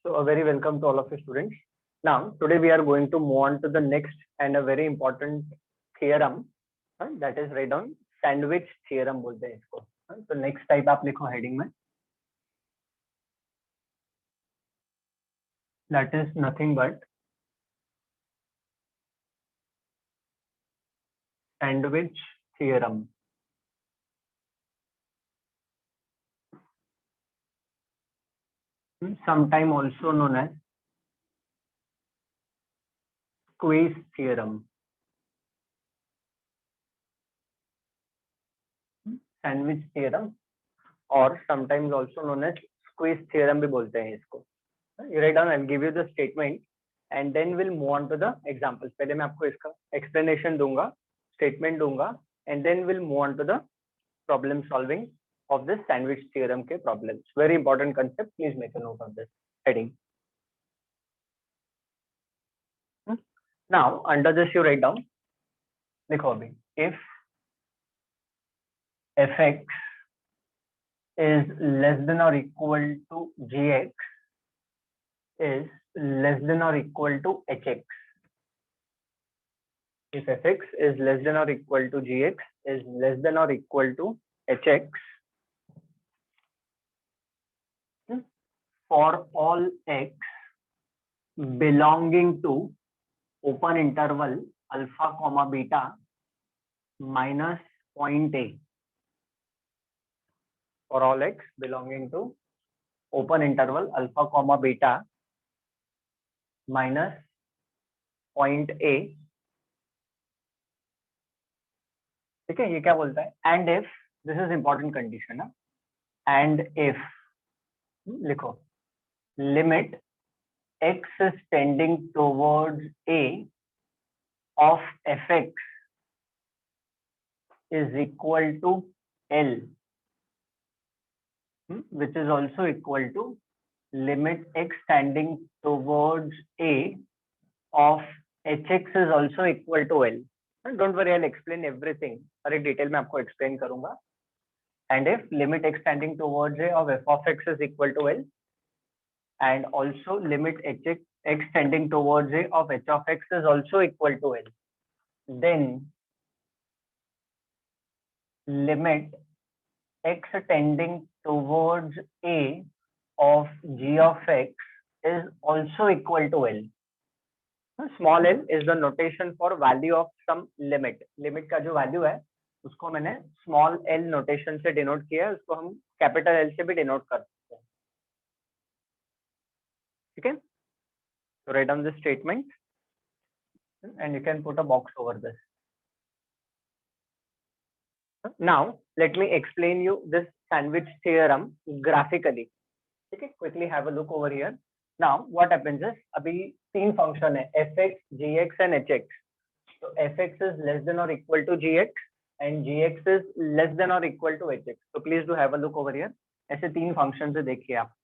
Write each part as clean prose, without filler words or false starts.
So a very welcome to all of you students. Now today we are going to move on to the next and a very important theorem, that is write down sandwich theorem बोलते हैं इसको. तो next type आप लिखो heading में. That is nothing but sandwich theorem. Sometime also known as squeeze theorem. Sandwich theorem or sometimes also known as squeeze theorem भी बोलते हैं इसको. You write down, I'll give you the statement and then we'll move on to the examples. पहले मैं आपको इसका explanation दूंगा, statement दूंगा and then we'll move on to the problem solving of this sandwich theorem के problems. Very important concept. Please make a note of this heading. Now under this you write down, लिखो अभी, if fx is less than or equal to gx is less than or equal to hx. If fx is less than or equal to gx is less than or equal to hx for all x belonging to open interval alpha comma beta minus point A. For all x belonging to open interval alpha comma beta minus point A. ठीक है, ये क्या बोलता है? And if, this is important condition, and if लिखो limit x is tending towards A of fx is equal to L, which is also equal to limit x tending towards A of hx is also equal to L. Don't worry, I'll explain everything. हर एक detail में आपको explain करूंगा. And if limit x tending towards A of f of x is equal to L, and also limit x tending towards A of h of x is also equal to L, then limit x tending towards A of g of x is also equal to L. Small l is the notation for value of some limit. Limit का जो value है उसको मैंने small l notation से denote किया है, उसको हम capital L से भी denote कर सकते हैं. ठीक है? So write down this statement and you can put a box over this. Now let me explain you this sandwich theorem graphically. Okay, quickly have a look over here. Now what happens is अभी तीन function है fx, gx and hx. So fx is less than or equal to gx and gx is less than or equal to hx. So please do have a look over here. ऐसे तीन function से देखिए आप.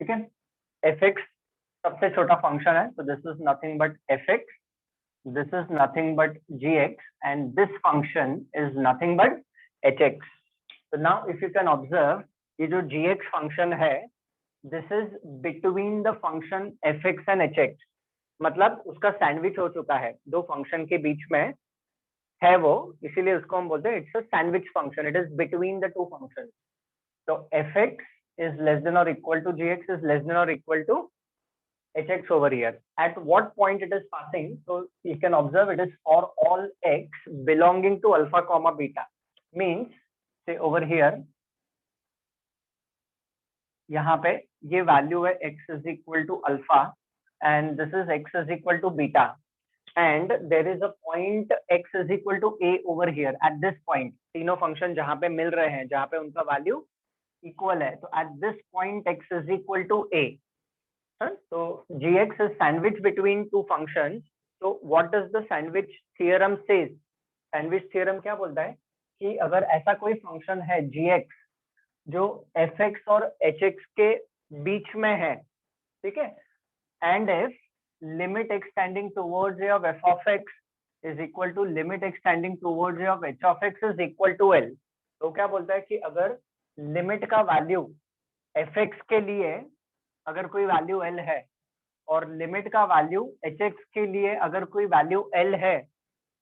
ठीक है, fx सबसे छोटा function है, so this is nothing but fx, this is nothing but gx and this function is nothing but hx. So now if you can observe, ये जो gx function है, this is between the function fx and hx. मतलब उसका sandwich हो चुका है, दो function के बीच में है वो, इसीलिए उसको हम बोलते हैं it's a sandwich function. It is between the two functions. So fx is less than or equal to gx is less than or equal to hx over here. At what point it is passing? So you can observe it is for all x belonging to alpha comma beta. Means say over here, यहाँ पे ये value है x is equal to alpha and this is x is equal to beta and there is a point x is equal to a over here. At this point तीनों function जहाँ पे मिल रहे हैं, जहाँ पे उनका वैल्यू इक्वल है, तो at this point x is equal to a. So gx is sandwich between two functions. So what does the sandwich theorem says? Sandwich theorem क्या बोलता है कि अगर ऐसा कोई फंक्शन है gx जो fx और hx के बीच में है, ठीक है, and if limit x tending towards A of f of x is equal to limit x tending towards of h of x is equal to L. तो क्या बोलता है कि अगर लिमिट का वैल्यू एफ एक्स के लिए अगर कोई वैल्यू एल है और लिमिट का वैल्यू एच एक्स के लिए अगर कोई वैल्यू एल है,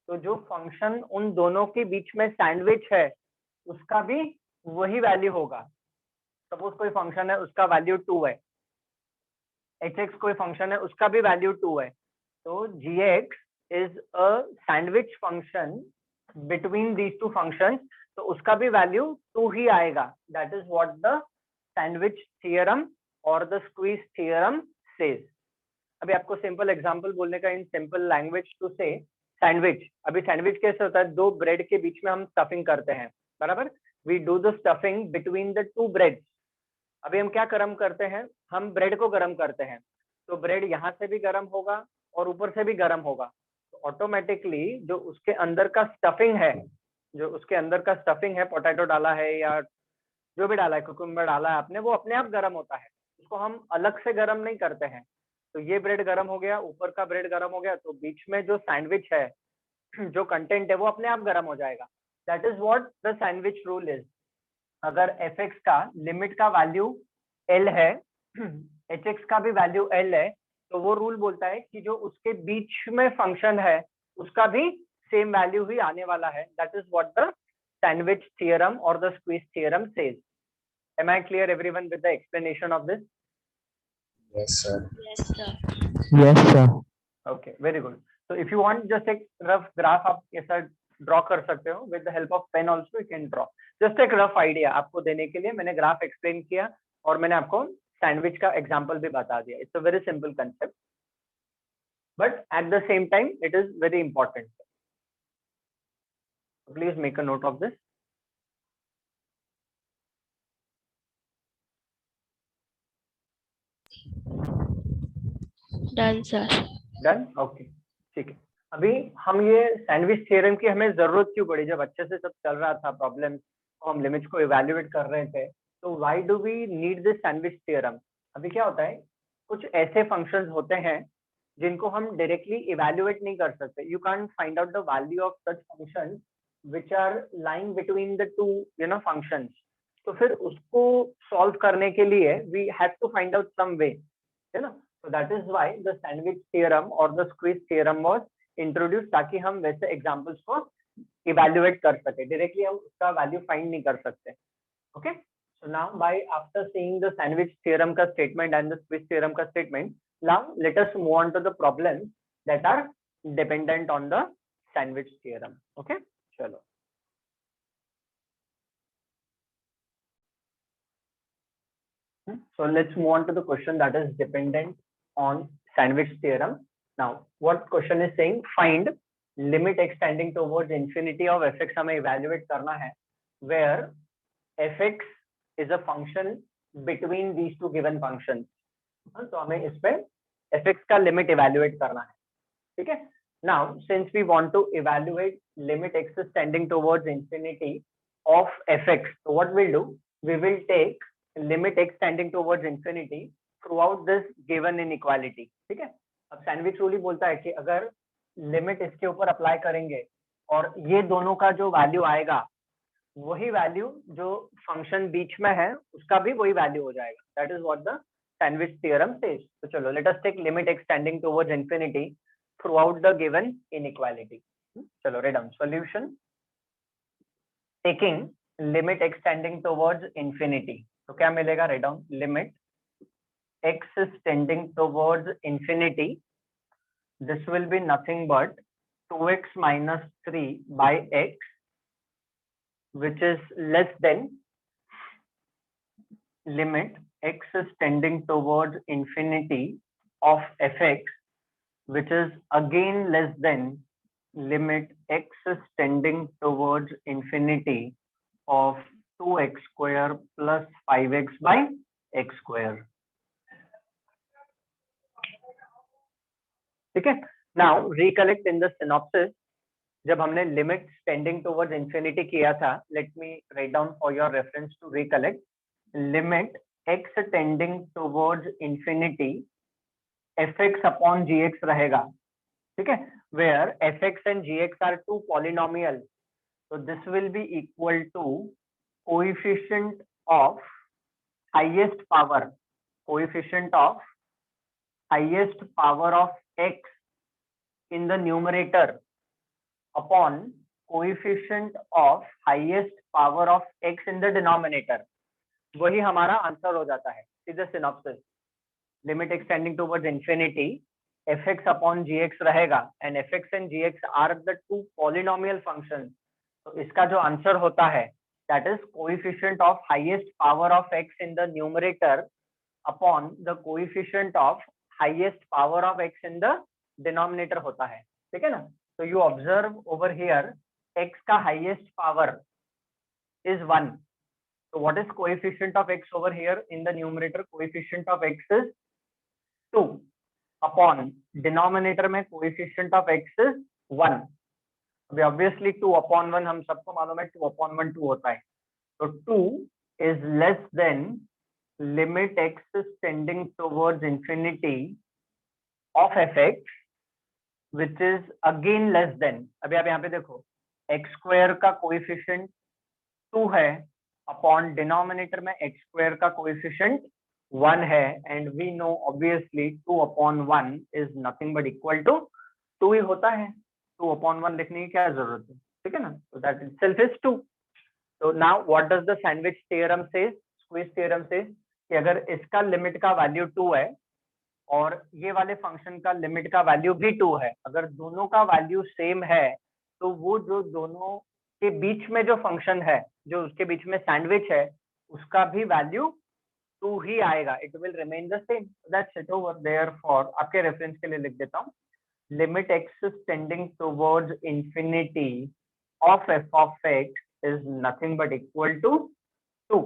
तो जो फंक्शन उन दोनों के बीच में सैंडविच है उसका भी वही वैल्यू होगा। सपोज कोई फंक्शन है उसका वैल्यू 2 है, एच एक्स कोई फंक्शन है उसका भी वैल्यू 2 है, तो g x is a sandwich function between these two functions, तो उसका भी वैल्यू 2 ही आएगा। That is what the sandwich theorem और द स्क्वीज थियरम सेज। अभी आपको सिंपल एग्जांपल बोलने का in simple language to say sandwich. अभी सैंडविच कैसे होता है, दो ब्रेड के बीच में हम स्टफिंग करते हैं, बराबर। We do the stuffing between the two breads. अभी हम क्या गर्म करते हैं, हम ब्रेड को गर्म करते हैं, तो ब्रेड यहाँ से भी गर्म होगा और ऊपर से भी गर्म होगा, तो ऑटोमेटिकली जो उसके अंदर का स्टफिंग है, जो उसके अंदर का स्टफिंग है, पोटैटो डाला है या जो भी डाला है, कुकुम्बर डाला है आपने, वो अपने आप गर्म होता है, उसको हम अलग से गर्म नहीं करते हैं। तो ये ब्रेड गर्म हो गया, ऊपर का ब्रेड गर्म हो गया, तो बीच में जो सैंडविच है, जो कंटेंट है, वो अपने आप गर्म हो जाएगा। That is what the sandwich rule is. अगर एफ एक्स का लिमिट का वैल्यू एल है, एच एक्स का भी वैल्यू एल है, तो वो रूल बोलता है कि जो उसके बीच में फंक्शन है उसका भी सेम वैल्यू ही आने वाला है। That is what the sandwich theorem और the squeeze theorem says. Am I clear everyone with the explanation of this? Yes, sir. Yes, sir. Yes, sir. Okay, very good. So if you want just एक rough graph आप ऐसा draw कर सकते हो, with the help of pen also you can draw. Just एक rough idea आपको देने के लिए मैंने ग्राफ एक्सप्लेन किया और मैंने आपको सैंडविच का एग्जांपल भी बता दिया। It's a very simple concept, but at the same time it is very important. Please make a note of this. Done, sir. Done, okay, ठीक है। अभी हम ये सैंडविच थ्योरम की हमें जरूरत क्यों पड़ी, जब अच्छे से सब चल रहा था, प्रॉब्लम तो हम लिमिट्स को इवैल्यूएट कर रहे थे, तो why do we need this sandwich theorem. अभी क्या होता है, कुछ ऐसे फंक्शंस होते हैं जिनको हम डायरेक्टली इवैल्यूएट नहीं कर सकते। You can find out the value of such functions which are lying between the two functions. तो फिर उसको सॉल्व करने के लिए we have to find out some way, है ना। So that is why the sandwich theorem or the squeeze theorem was introduced, ताकि हम वैसे एग्जांपल्स को इवैल्यूएट कर सके, डायरेक्टली हम उसका वैल्यू फाइंड नहीं कर सकते। Okay, so now by after seeing the sandwich theorem का statement and the squeeze theorem का statement, now let us move on to the problems that are dependent on the sandwich theorem. Okay, चलो so let's move on to the question that is dependent on sandwich theorem. Now what question is saying, find limit extending towards infinity of fx, हमें evaluate करना है where fx is a function between these two given functions। तो हमें इस पे fx का limit evaluate करना है, ठीक है। Now since we want to evaluate limit x is tending towards infinity of fx, so what we'll do, we will take limit x tending towards infinity throughout this given inequality, ठीक है। अब sandwich rule ही बोलता है कि अगर limit इसके ऊपर apply करेंगे और ये दोनों का जो वैल्यू आएगा वही वैल्यू जो फंक्शन बीच में है उसका भी वही वैल्यू हो जाएगा। That is what the sandwich theorem says. तो चलो let us take limit x tending towards infinity throughout the given inequality. चलो write down solution, taking limit x tending towards infinity, तो क्या मिलेगा, write down limit x is tending towards infinity, this will be nothing but 2x minus 3 by x, which is less than limit x is tending towards infinity of fx, which is again less than limit x is tending towards infinity of 2x square plus 5x by x square, ठीक है। Now recollect in the synopsis, जब हमने limit tending towards infinity किया था, let me write down for your reference to recollect, limit x tending towards infinity fx upon gx रहेगा, ठीक है। where fx and gx are two polynomials. So this will be equal to coefficient of highest power, coefficient of highest power of x in the numerator upon coefficient of highest power of x in the denominator. वही हमारा answer हो जाता है. See the synopsis. Limit extending towards infinity, fx upon gx रहेगा and fx and gx are the two polynomial functions. तो इसका जो answer होता है that is coefficient of highest power of x in the numerator upon the coefficient of highest power of x in the denominator होता है. ठीक है ना. So you observe over here x का highest power is 1. So what is coefficient of x over here in the numerator? Coefficient of x is 2 upon denominator में coefficient of x is 1. अभी obviously 2 upon 1 हम सबको मालूम है 2 upon 1 2 होता है. So 2 is less than limit x is tending towards infinity of fx which is again less than. अभी आप यहाँ पे देखो x square का coefficient 2 है upon denominator में x square का coefficient 1 है and we know obviously 2 upon 1 is nothing but equal to 2 ही होता है. 2 upon 1 लिखने की क्या जरूरत है. ठीक है ना. So that itself is 2. So now what does the sandwich theorem says? Squeeze theorem says कि अगर इसका लिमिट का वैल्यू 2 है और ये वाले फंक्शन का लिमिट का वैल्यू भी 2 है, अगर दोनों का वैल्यू सेम है तो वो जो दोनों के बीच में जो फंक्शन है, जो उसके बीच में सैंडविच है, उसका भी वैल्यू 2 ही आएगा. It will remain the same. That's it. Over therefore आपके रेफरेंस के लिए लिख देता हूँ. Limit x is tending towards infinity of f of x is nothing but equal to 2.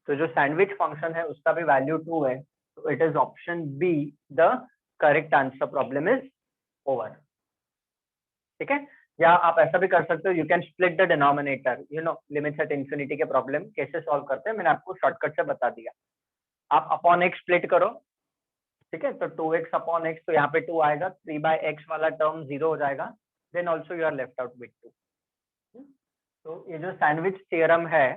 तो जो सैंडविच फंक्शन है उसका भी वैल्यू 2 है. So it is option B, the correct answer. Problem is over. ठीक है. या आप ऐसा भी कर सकते हो, you can split the denominator. You know limits at infinity के प्रॉब्लम कैसे सॉल्व करते हैं मैंने आपको शॉर्टकट से बता दिया. आप अपॉन x स्प्लिट करो. ठीक है. तो 2x अपॉन x, तो यहाँ पे 2 आएगा. 3/x वाला टर्म 0 हो जाएगा. Then also you are left out with 2. तो ये जो सैंडविच थियरम है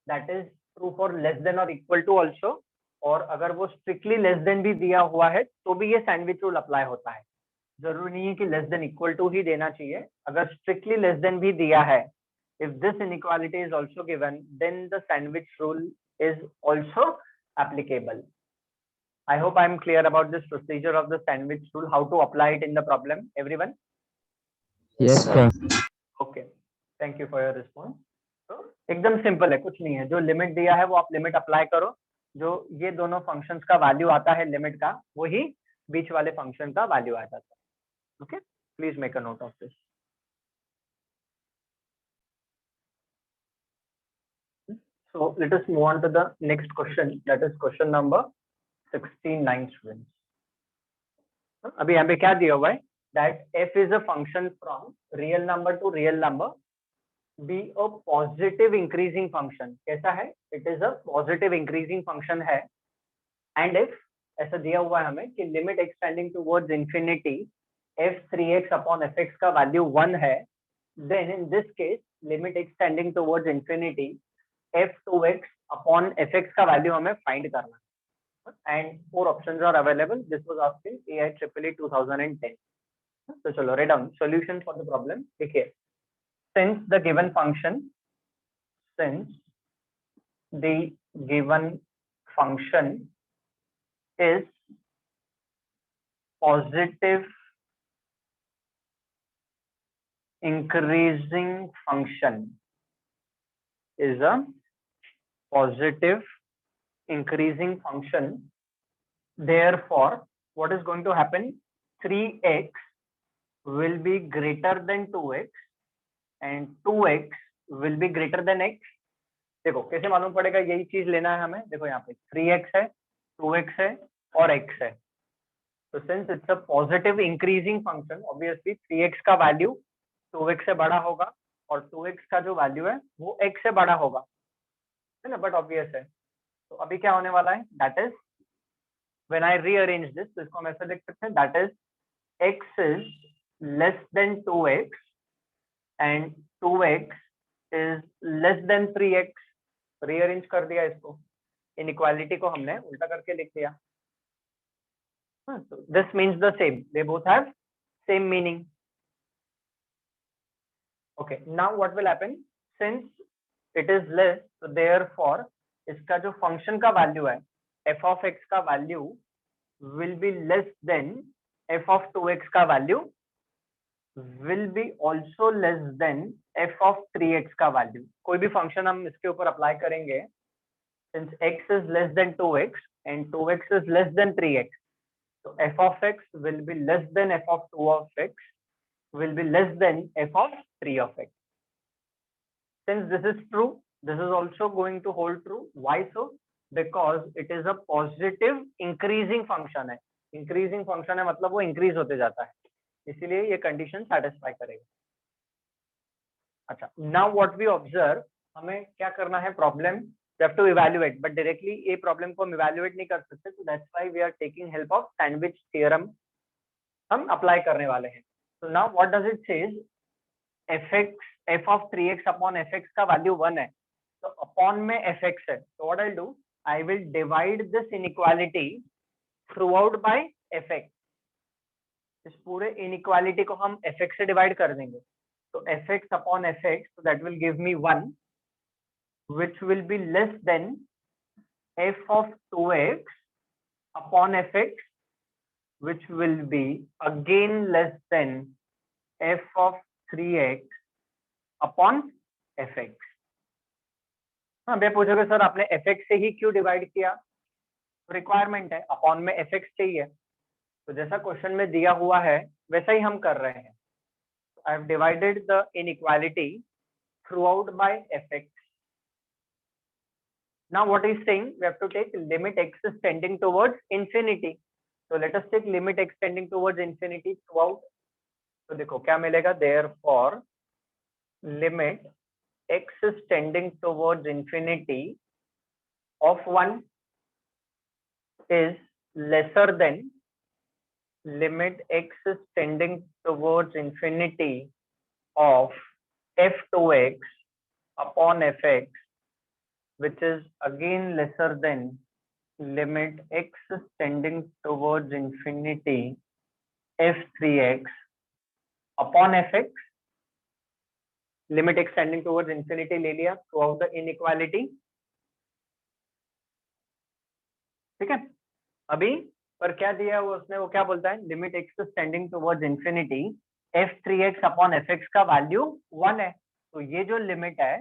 that is true for less than or equal to also. और अगर वो स्ट्रिक्टली लेस देन भी दिया हुआ है तो भी ये सैंडविच रूल अप्लाई होता है. जरूरी नहीं है कि लेस देन इक्वल टू ही देना चाहिए. अगर स्ट्रिक्टली लेस देन भी दिया है, if this inequality is also given, then the sandwich rule is also applicable. I hope I am clear about this procedure of the sandwich rule, how to apply it in the problem. Everyone? Yes, sir. Okay, thank you for your response. तो एकदम simple है, कुछ नहीं है. जो limit दिया है वो आप लिमिट अप्लाई करो. जो ये दोनों फंक्शंस का वैल्यू आता है लिमिट का, वही बीच वाले फंक्शन का वैल्यू आ जाता है. Okay, please make a note of this. So let us move on to the next question, that is question number 69 students. अभी यहाँ पे क्या दिया हुआ है, that f is a function from real number to real number, be a positive increasing function. कैसा है? It is a positive increasing function है. And if ऐसा दिया हुआ है हमें कि limit extending towards infinity f3x upon fx का वैल्यू 1 है, then in this case limit extending towards infinity f2x upon fx का वैल्यू हमें फाइंड करना है. And 4 options are available. This was asked in AIEEE 2010. तो चलो write down solution for the problem. देखिए, since the given function is positive increasing function, is a positive increasing function, therefore what is going to happen, 3x will be greater than 2x and 2x will be greater than x. देखो कैसे मालूम पड़ेगा, यही चीज लेना है हमें. देखो यहाँ पे 3x है, 2x है और x है. तो since it's a positive increasing function, obviously 3x का वैल्यू 2x से बड़ा होगा और 2x का जो वैल्यू है वो x से बड़ा होगा, है ना. बट ऑब्वियस है. तो अभी क्या होने वाला है, that is when I rearrange this, तो इसको हम ऐसे लिख सकते हैं, that is x is less than 2x and 2x is less than 3x. Rearrange कर दिया इसको, इनइक्वालिटी को हमने उल्टा करके लिख दिया. This means the same. They both have same meaning. Okay. Now what will happen? Since it is less, so therefore इसका जो function का value है, f of x का value will be less than f of 2x का value will be also less than f of 3x का value. कोई भी function हम इसके ऊपर apply करेंगे, since x is less than 2x and 2x is less than 3x, so f of x will be less than f of 2 of x will be less than f of 3 of x. Since this is true, this is also going to hold true. Why so? Because it is a positive increasing function है. Increasing function है मतलब वो increase होते जाता है, इसीलिए ये condition satisfy करेगा. अच्छा, now what we observe, हमें क्या करना है? Problem we have to evaluate, but directly ये problem को हम evaluate नहीं कर सकते, so that's why we are taking help of sandwich theorem हम apply करने वाले हैं. So now what does it say? f of 3x upon fx का value 1 है, तो upon में fx है, so what I'll do, I will divide this inequality throughout by fx. इस पूरे inequality को हम fx से divide कर देंगे, तो fx upon fx, so that will give me 1, which will be less than f of 2x upon fx, which will be again less than f of 3x upon fx. हाँ, भैया पूछोगे sir आपने fx से ही क्यों divide किया? Requirement है, upon में fx चाहिए, तो जैसा क्वेश्चन में दिया हुआ है वैसा ही हम कर रहे हैं. I have divided the inequality throughout by fx. Now what is saying? We have to take limit x is tending towards infinity. So let us take limit x tending towards infinity throughout. तो देखो क्या मिलेगा? Therefore limit x is tending towards infinity of 1 is lesser than limit x is tending towards infinity of f2x upon fx, which is again lesser than limit x is tending towards infinity f3x upon fx. Limit x tending towards infinity ले लिया throughout the inequality. ठीक है, अभी पर क्या दिया है उसने, वो क्या बोलता है? Limit x is tending towards infinity f3x upon fx का वैल्यू 1 है, तो ये जो लिमिट है,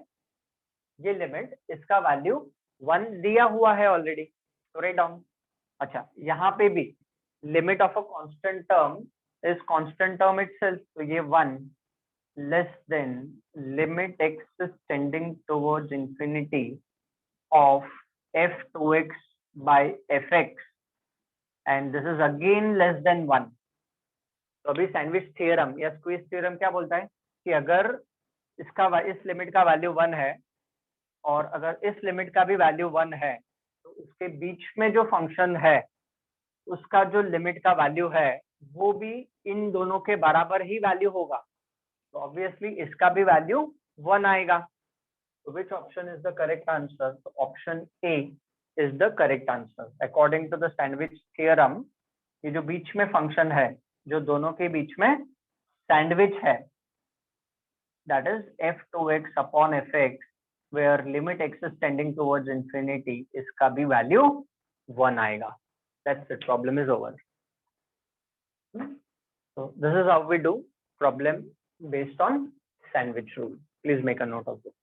ये लिमिट इसका वैल्यू 1 दिया हुआ है ऑलरेडी, तो राइट डाउन. अच्छा, यहाँ पे भी limit of a constant term is constant term itself, तो ये 1 less than limit x is tending towards infinity of f2x by fx, and this is again less than 1. तो अभी सैंडविच थ्योरम या squeeze theorem क्या बोलता है कि अगर इसका इस लिमिट का वैल्यू 1 है और अगर इस लिमिट का भी वैल्यू 1 है, तो उसके बीच में जो फंक्शन है उसका जो लिमिट का वैल्यू है वो भी इन दोनों के बराबर ही वैल्यू होगा, तो ऑब्वियसली इसका भी वैल्यू 1 आएगा. तो which option is the correct answer? तो option A is the correct answer according to the sandwich theorem. ये जो बीच में फंक्शन है, जो दोनों के बीच में सैंडविच है, that is f2x upon fx, where limit x is tending towards infinity, इसका भी वैल्यू 1 आएगा. That's it, problem is over. So this is how we do problem based on sandwich rule. Please make a note of this.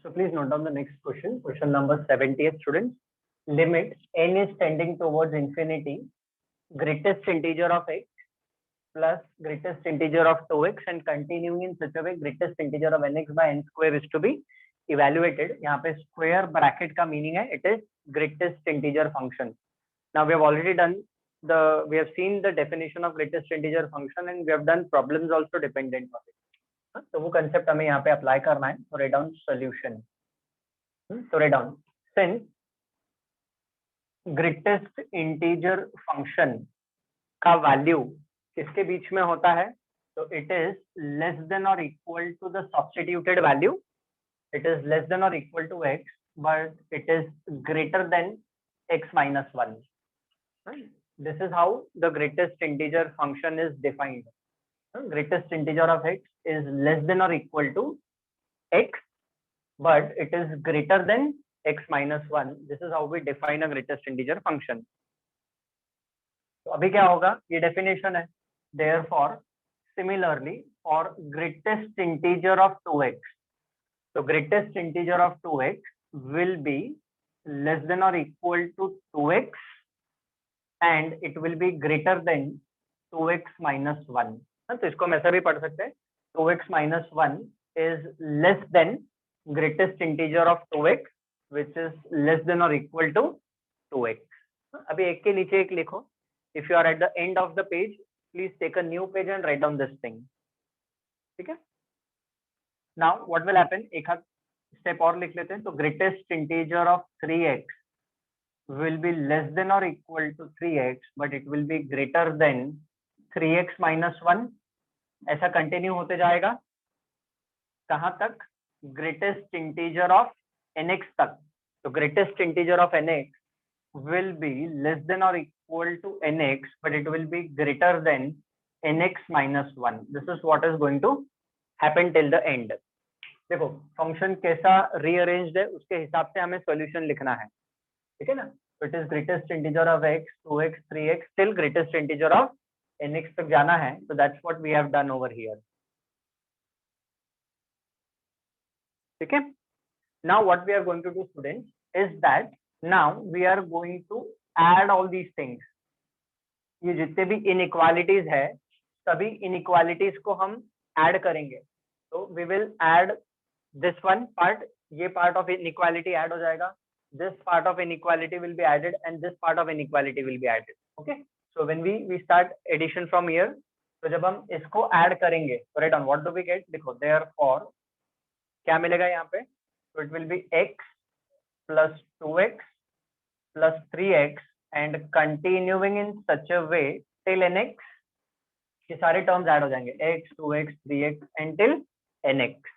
So please note down the next question. Question number 70th, students. Limit n is tending towards infinity, greatest integer of x plus greatest integer of 2x and continuing in such a way greatest integer of nx by n square is to be evaluated. यहाँ पे square bracket का meaning है it is greatest integer function. Now we have already done we have seen the definition of greatest integer function and we have done problems also dependent on it. तो वो concept हमें यहाँ पे apply करना है. So write down solution. So write down since greatest integer function का value किसके बीच में होता है? तो इट इज लेस देन और equal to the substituted value. It is less than or equal to x, but it is greater than x minus 1. Right? This is how the greatest integer function is defined. Greatest integer of x is less than or equal to x, but it is greater than x minus 1. This is how we define a greatest integer function. तो अभी क्या होगा? ये definition है. Therefore, similarly, for greatest integer of 2x, so greatest integer of 2x will be less than or equal to 2x, and it will be greater than 2x minus 1. तो इसको हम ऐसा भी पढ़ सकते हैं, 2x minus 1 is less than greatest integer of 2x, which is less than or equal to 2x. अभी एक के नीचे एक लिखो. If you are at the end of the page, please take a new page and write down this thing. ठीक है? Now what will happen? एक हाथ स्टेप और लिख लेते हैं. तो greatest integer of 3x will be less than or equal to 3x, but it will be greater than 3x minus 1. ऐसा कंटिन्यू होते जाएगा. कहाँ तक? greatest integer of nx तक. तो greatest integer of nx will be less than or equal to nx, but it will be greater than nx minus 1. This is what is going to happen till the end. देखो function कैसा rearranged है उसके हिसाब से हमें solution लिखना है. ठीक है ना? तो it is greatest integer of x, 2x, 3x till greatest integer of nx तक जाना है. तो that's what we have done over here. ठीक है? Now what we are going to do students is that now we are going to add all these things. ये जितने भी inequalities है सभी इनइक्वालिटीज को हम ऐड करेंगे. तो we will add this one part, ये part of inequality add हो जाएगा. This part of inequality will be added and this part of inequality will be added. Okay, so when we start addition from here, तो जब हम इसको add करेंगे तो write down what do we get. देखो therefore क्या मिलेगा यहाँ पे? So it will be x plus 2x plus 3x and continuing in such a way till nx. ये सारे terms add हो जाएंगे. x, 2x, 3x and till nx.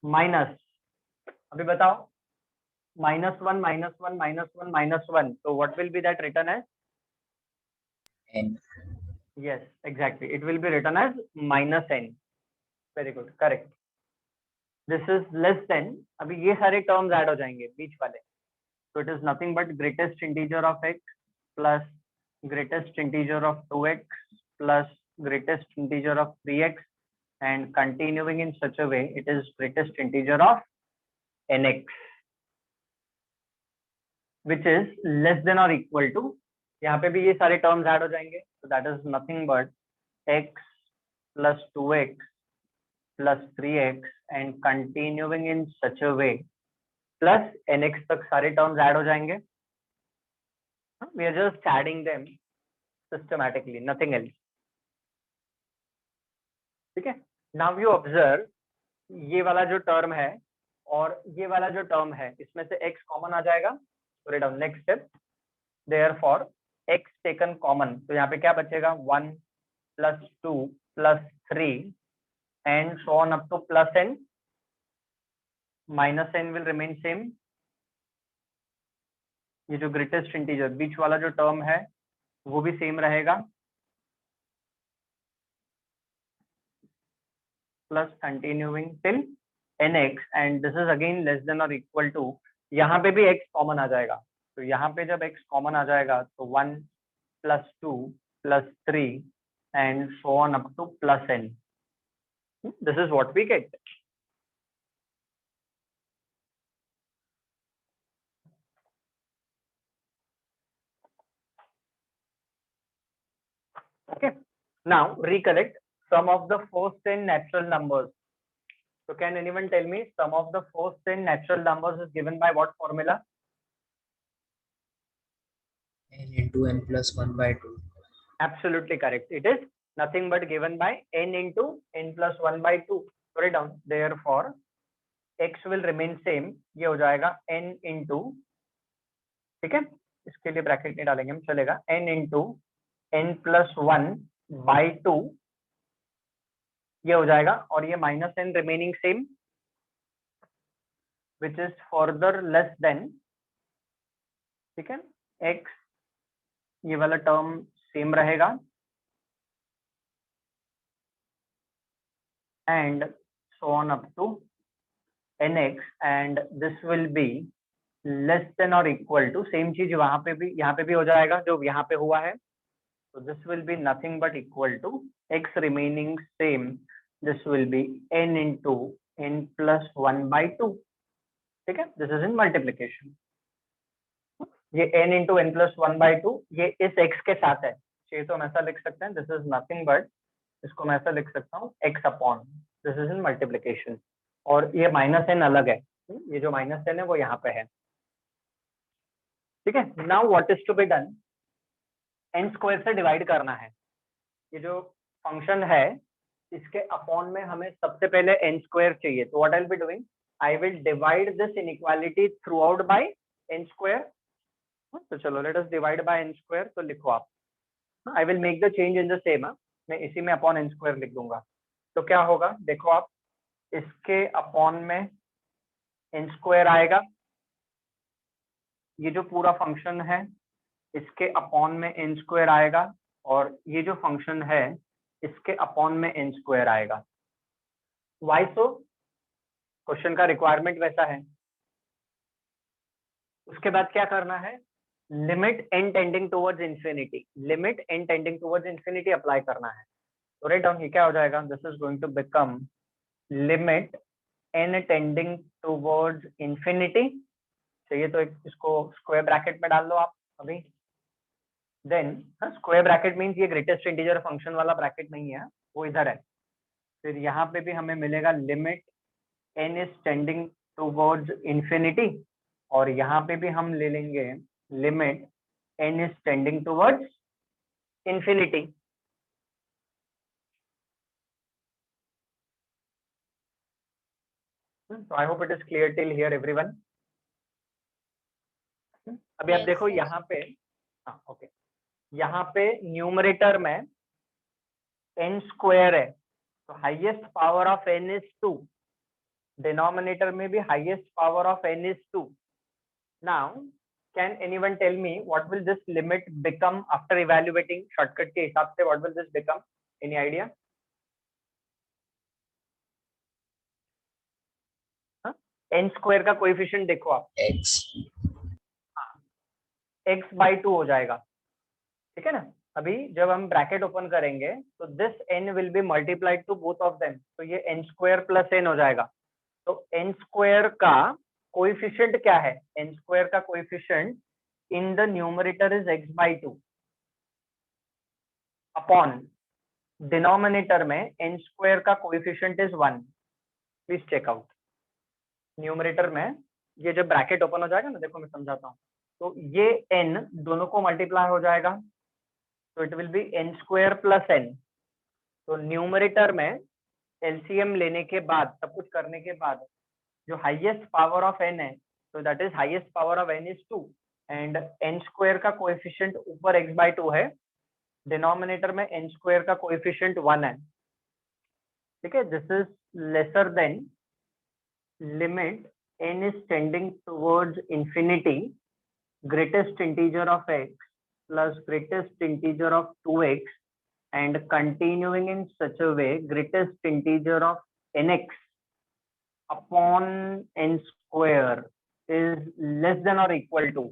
Minus अभी बताओ -1 -1 -1 -1. तो what will be that written as? n. Yes exactly, it will be written as -n. Very good, correct. This is less than. अभी ये सारे terms add हो जाएंगे बीच वाले. तो it is nothing but greatest integer of x plus greatest integer of 2x plus greatest integer of 3x and continuing in such a way it is greatest integer of nx, which is less than or equal to. यहाँ पे भी ये सारे terms add हो जाएंगे. So that is nothing but x plus 2x plus 3x and continuing in such a way plus nx तक सारे terms add हो जाएंगे. We are just adding them systematically, nothing else. ठीक है? Now you observe ये वाला जो term है और ये वाला जो टर्म है इसमें से x कॉमन आ जाएगा. तो write down next step. Therefore x taken common. तो यहाँ पे क्या बचेगा? 1 plus 2 plus 3 and so on up to plus n. minus n will remain same. ये जो ग्रेटेस्ट इंटीजर बीच वाला जो टर्म है वो भी सेम रहेगा. plus continuing till nx and this is again less than or equal to. यहाँ पे भी x कॉमन आ जाएगा. तो यहाँ पे जब x कॉमन आ जाएगा तो 1 plus 2 plus 3 and so on up to plus n. This is what we get. Okay, now recollect sum of the first 10 natural numbers. So can anyone tell me sum of the first 10 natural numbers is given by what formula? n into n plus 1 by 2. Absolutely correct. It is nothing but given by n into n plus 1 by 2. Write down. Therefore x will remain same. ये हो जाएगा n into ठीक है, इसके लिए bracket नहीं डालेंगे हम, चलेगा n इंटू n प्लस 1/2 ये हो जाएगा, और ये minus n remaining same which is further less than, ठीक है, x, ये वाला टर्म सेम रहेगा, and so on up to nx, and this will be less than or equal to, same चीज वहां पे भी यहाँ पे भी हो जाएगा जो यहाँ पे हुआ है, so this will be nothing but equal to x remaining same, this will be n into n plus 1/2, ठीक है, this is in multiplication, ये n into n plus 1/2 ये इस x के साथ है, चाहिए तो हम ऐसा लिख सकते हैं, this is nothing but, इसको मैं ऐसा लिख सकता हूँ x upon, this is in multiplication, और ये माइनस एन अलग है, ये जो माइनस एन है वो यहाँ पे है, ठीक है। Now what is to be done, n square से डिवाइड करना है, ये जो फंक्शन है इसके अपॉन में हमें सबसे पहले एन स्क्वायर चाहिए, तो what I will be doing, I will divide this inequality throughout by n square, तो चलो let us divide by n square, तो लिखो आप, I will make the change in the same, मैं इसी में अपॉन एन स्क्वायर लिख दूंगा, तो क्या होगा देखो आप, इसके अपॉन में एन स्क्वायर आएगा, ये जो पूरा फंक्शन है इसके अपॉन में एन स्क्वायर आएगा, और ये जो फंक्शन है इसके अपॉन में एन स्क्वायर आएगा, वाई सो, क्वेश्चन का रिक्वायरमेंट वैसा है। उसके बाद क्या करना है, limit n tending towards infinity, limit n tending towards infinity apply करना है, तो राइट डाउन, ये क्या हो जाएगा, this is going to become limit n tending towards infinity, चाहिए तो इसको स्क्वायर ब्रैकेट में डाल लो आप अभी, देन स्क्वायर ब्रैकेट मींस ये ग्रेटेस्ट इंटीजर फंक्शन वाला ब्रैकेट नहीं है, वो इधर है, फिर यहाँ पे भी हमें मिलेगा limit n is tending towards infinity, और यहाँ पे भी हम ले लेंगे limit n is tending towards infinity, so I hope it is clear till here everyone। अभी आप देखो यहाँ पे, हाँ ओके, यहाँ पे न्यूमरेटर में n स्क्वायर है, तो highest power of n is 2, denominator में भी highest power of n is 2, now can anyone tell me what will this limit become after evaluating, shortcut के हिसाब से what will this become, any idea, n square का coefficient देखो आप, x x/2 हो जाएगा, ठीक है ना, अभी जब हम ब्रैकेट ओपन करेंगे तो this n will be multiplied to both of them, तो ये n स्क्वायर प्लस n हो जाएगा, तो n स्क्वायर का कोएफिशिएंट क्या है, n स्क्वायर का coefficient in the numerator is x/2 upon denominator में n स्क्वायर का coefficient is 1, please check out, numerator में ये जब ब्रैकेट ओपन हो जाएगा ना, देखो मैं समझाता हूँ, तो ये n दोनों को मल्टीप्लाई हो जाएगा, तो it will B n square plus n, तो न्यूमरेटर में एलसीएम लेने के बाद, सब कुछ करने के बाद जो हाईएस्ट पावर ऑफ n है, तो that is highest power of n is 2, and n square का कोएफिशिएंट ऊपर x/2 है, डिनोमिनेटर में n स्क्वायर का कोएफिशिएंट 1 है, ठीक है, this is lesser than limit n is tending towards infinity, greatest integer of x plus greatest integer of 2x, and continuing in such a way greatest integer of nx upon n square is less than or equal to,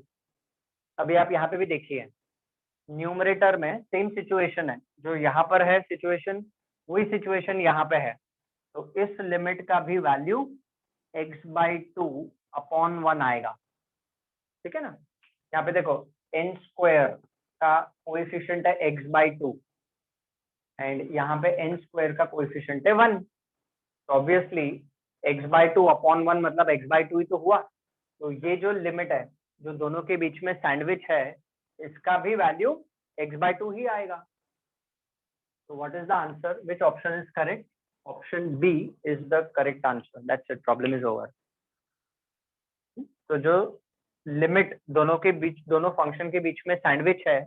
अभी आप यहाँ पे भी देखिए, numerator में same situation है, जो यहाँ पर है सिचुएशन वही सिचुएशन यहाँ पे है, तो इस लिमिट का भी वैल्यू x/2 अपॉन 1 आएगा, ठीक है ना, यहाँ पे देखो n स्क्वायर का कोएफिशिएंट है x/2 एंड यहाँ पे n स्क्वायर का कोएफिशिएंट है 1, तो ऑब्वियसली x/2 अपॉन 1 मतलब x/2 ही तो हुआ, तो ये जो लिमिट है जो दोनों के बीच में सैंडविच है, इसका भी वैल्यू x/2 ही आएगा, तो what is the answer, which option is correct, option B is the correct answer, that's it, problem is over. तो जो लिमिट दोनों के बीच, दोनों फंक्शन के बीच में सैंडविच है,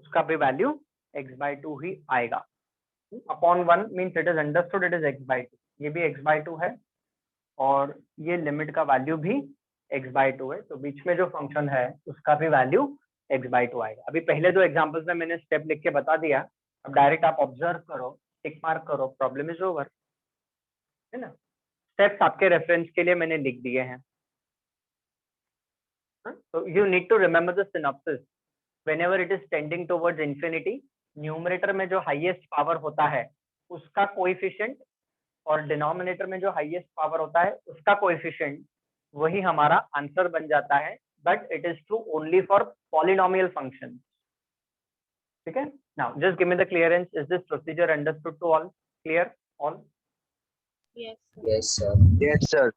उसका भी वैल्यू x/2 ही आएगा। Upon 1 means it is understood it is x/2, ये भी x/2 है और ये लिमिट का वैल्यू भी x/2 है, तो बीच में जो फंक्शन है उसका भी वैल्यू x/2 आएगा। अभी पहले दो एग्जांपल्स में मैंने स्टेप लिख के बता दिया, अब डायरेक्ट आप ऑब्जर्व करो, टिक मार्क करो, प्रॉब्लम इज ओवर, है ना। स्टेप्स आपके रेफरेंस के लिए मैंने लिख दिए हैं। So you need to remember the synopsis. Whenever it is tending towards infinity, numerator में जो हाईएस्ट पावर होता है उसका कोएफिशिएंट और डिनोमिनेटर में जो हाईएस्ट पावर होता है उसका कोएफिशिएंट, वही हमारा आंसर बन जाता है, but it is true only for polynomial function. ठीक है, now just give me the clearance, is this procedure understood to all, clear all? Yes, sir. Yes, sir.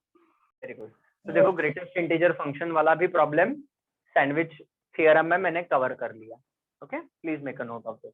Very good. तो देखो ग्रेटेस्ट इंटीजर फंक्शन वाला भी problem sandwich theorem में मैंने cover कर लिया। Okay, please make a note of this.